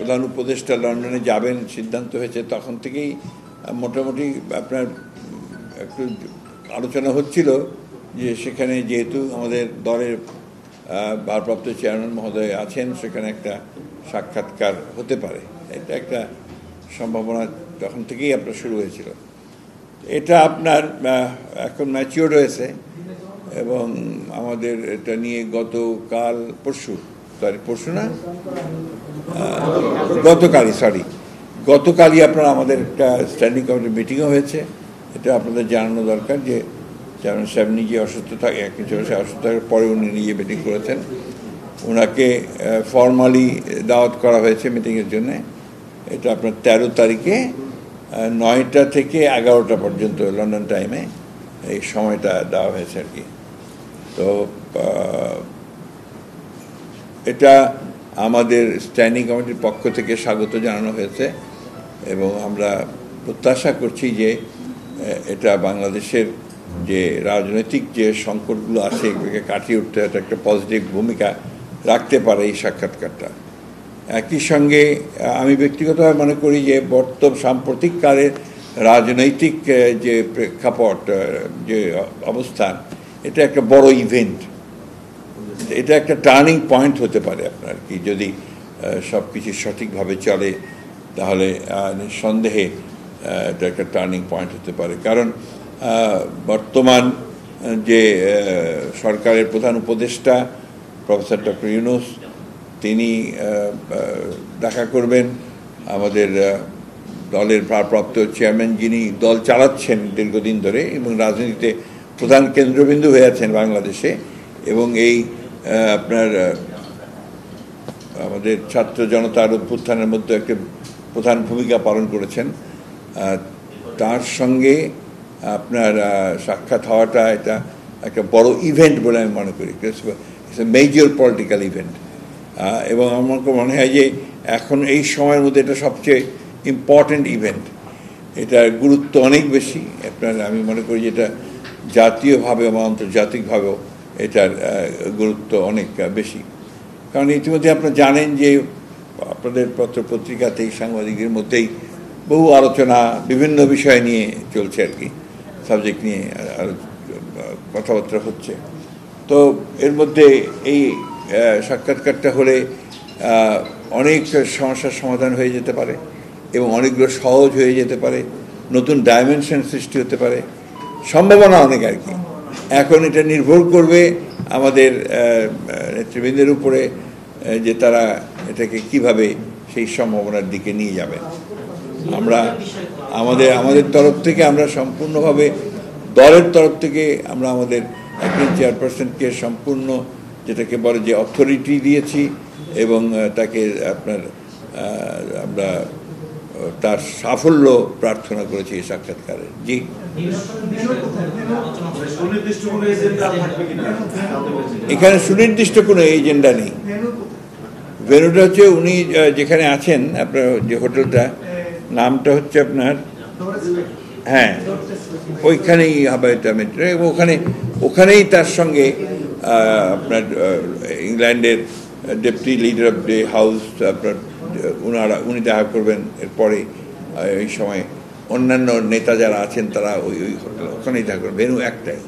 প্রধান উপদেষ্টা লন্ডনে যাবেন সিদ্ধান্ত হয়েছে, তখন থেকেই মোটামুটি আপনার একটু আলোচনা হচ্ছিল যে সেখানে যেহেতু আমাদের দলের ভারপ্রাপ্ত চেয়ারম্যান মহোদয় আছেন, সেখানে একটা সাক্ষাৎকার হতে পারে, এটা একটা সম্ভাবনা তখন থেকেই আপনার শুরু হয়েছিল। এটা আপনার এখন ম্যাচিওর হয়েছে এবং আমাদের এটা নিয়ে গতকালই আপনার আমাদের একটা স্ট্যান্ডিং কমিটি মিটিংও হয়েছে। এটা আপনাদের জানানো দরকার যে চেয়ারম্যান সাহেব নিজে অসুস্থ থাকে, অসুস্থ থাকার পরে উনি নিজে মিটিং করেছেন, ওনাকে ফর্মালি দাওয়াত করা হয়েছে মিটিংয়ের জন্য। এটা আপনার 13 তারিখে 9টা থেকে 11টা পর্যন্ত লন্ডন টাইমে এই সময়টা দেওয়া হয়েছে আর কি। তো এটা আমাদের স্ট্যান্ডিং কমিটির পক্ষ থেকে স্বাগত জানানো হয়েছে এবং আমরা প্রত্যাশা করছি যে এটা বাংলাদেশের যে রাজনৈতিক যে সংকটগুলো আছে এগুলোকে কাটিয়ে উঠতে একটা পজিটিভ ভূমিকা রাখতে পারে এই সাক্ষাৎকারটা। একই সঙ্গে আমি ব্যক্তিগতভাবে মনে করি যে সাম্প্রতিককালের রাজনৈতিক যে প্রেক্ষাপট, যে অবস্থান, এটা একটা বড় ইভেন্ট, এটা একটা টার্নিং পয়েন্ট হতে পারে আপনার কি, যদি সব কিছু সঠিকভাবে চলে তাহলে নিঃসন্দেহে এটা একটা টার্নিং পয়েন্ট হতে পারে। কারণ বর্তমান যে সরকারের প্রধান উপদেষ্টা প্রফেসর ডক্টর ইউনূস, তিনি দেখা করবেন আমাদের দলের ভারপ্রাপ্ত চেয়ারম্যান, যিনি দল চালাচ্ছেন দীর্ঘদিন ধরে এবং রাজনীতিতে প্রধান কেন্দ্রবিন্দু হয়ে আছেন বাংলাদেশে, এবং এই আপনার আমাদের ছাত্র জনতার অভ্যুত্থানের মধ্যে একটা প্রধান ভূমিকা পালন করেছেন। তার সঙ্গে আপনার সাক্ষাৎ হওয়াটা এটা একটা বড় ইভেন্ট বলে আমি মনে করি, it's a major political event. এবং আমার মনে হয় যে এখন এই সময়ের মধ্যে এটা সবচেয়ে ইম্পর্ট্যান্ট ইভেন্ট, এটার গুরুত্ব অনেক বেশি। আপনার আমি মনে করি যে এটা জাতীয়ভাবে বা আন্তর্জাতিকভাবেও এটার গুরুত্ব অনেক বেশি। কারণ ইতিমধ্যে আপনারা জানেন যে আপনাদের পত্রপত্রিকাতেই সাংবাদিকদের মধ্যেই বহু আলোচনা বিভিন্ন বিষয় নিয়ে চলছে আর কি, সাবজেক্ট নিয়ে কথাবার্তা হচ্ছে। তো এর মধ্যে এই সাক্ষাৎকারটা হলে অনেক সমস্যার সমাধান হয়ে যেতে পারে এবং অনেকগুলো সহজ হয়ে যেতে পারে, নতুন ডাইমেনশন সৃষ্টি হতে পারে, সম্ভাবনা অনেক আর কি। এখন এটা নির্ভর করবে আমাদের নেতৃবৃন্দের উপরে যে তারা এটাকে কিভাবে সেই সম্ভাবনার দিকে নিয়ে যাবে। আমরা আমাদের তরফ থেকে আমরা সম্পূর্ণভাবে দলের তরফ থেকে আমরা আমাদের একজন চেয়ারপারসনকে সম্পূর্ণ যেটাকে বলে যে অথরিটি দিয়েছি এবং তাকে আপনার আমরা তার সাফল্য প্রার্থনা করেছি এই সাক্ষাৎকারে। জি, এখানে সুনির্দিষ্ট কোনো এজেন্ডা নেই। ভেন্যুটা হচ্ছে উনি যেখানে আছেন, আপনার যে হোটেলটা নামটা হচ্ছে আপনার, হ্যাঁ, ওইখানেই হবে এটা মেট্রো, এবং ওখানেই তার সঙ্গে আপনার ইংল্যান্ডের deputy leader of the house আপনার উনি দেখা করবেন। এরপরে এই সময় অন্যান্য নেতা যারা আছেন তারা ওই হোটেল ওখানেই দেখা করবেন। ভেন্যু একটাই।